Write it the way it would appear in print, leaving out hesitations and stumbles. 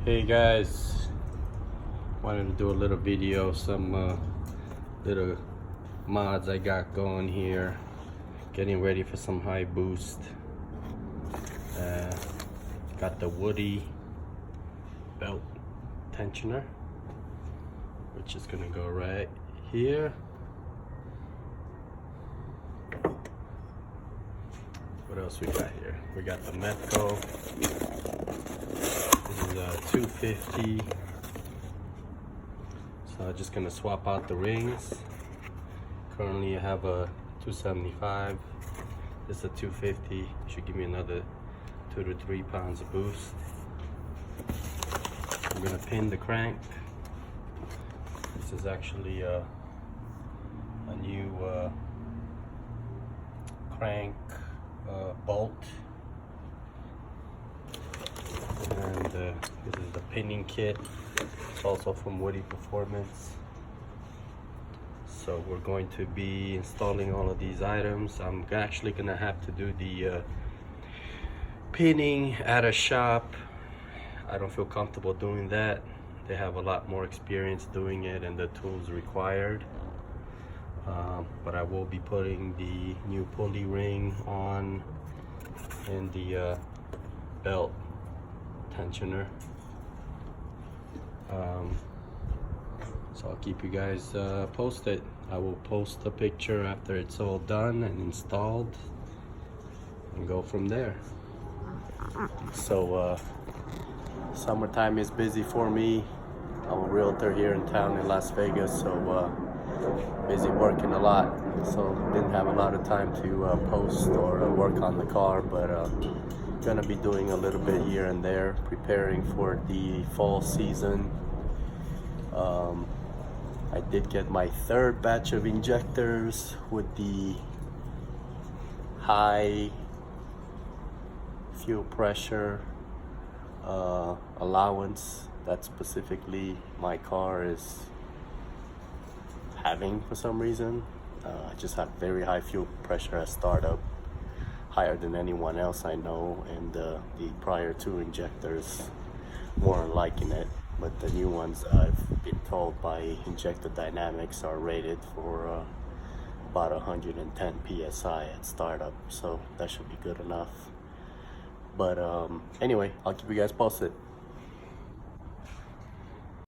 Hey guys, wanted to do a little video, some little mods I got going here, getting ready for some high boost. Got the Woody belt tensioner, which is gonna go right here. What else we got here? We got the Metco. This is a 250. So I'm just gonna swap out the rings. Currently I have a 275. This is a 250. Should give me another 2 to 3 pounds of boost. I'm gonna pin the crank. This is actually a new crank bolt. And this is the pinning kit. It's also from Woody Performance. So we're going to be installing all of these items. I'm actually gonna have to do the pinning at a shop. I don't feel comfortable doing that. They have a lot more experience doing it and the tools required. But I will be putting the new pulley ring on and the belt tensioner. So I'll keep you guys posted. I will post a picture after it's all done and installed and go from there. So summertime is busy for me. I'm a realtor here in town in Las Vegas, so busy working a lot, so didn't have a lot of time to post or work on the car, but gonna be doing a little bit here and there, preparing for the fall season. I did get my third batch of injectors with the high fuel pressure allowance that specifically my car is having for some reason. I just have very high fuel pressure at startup, higher than anyone else I know, and the prior two injectors weren't liking it, but the new ones I've been told by Injector Dynamics are rated for about 110 psi at startup, so that should be good enough. But anyway, I'll keep you guys posted.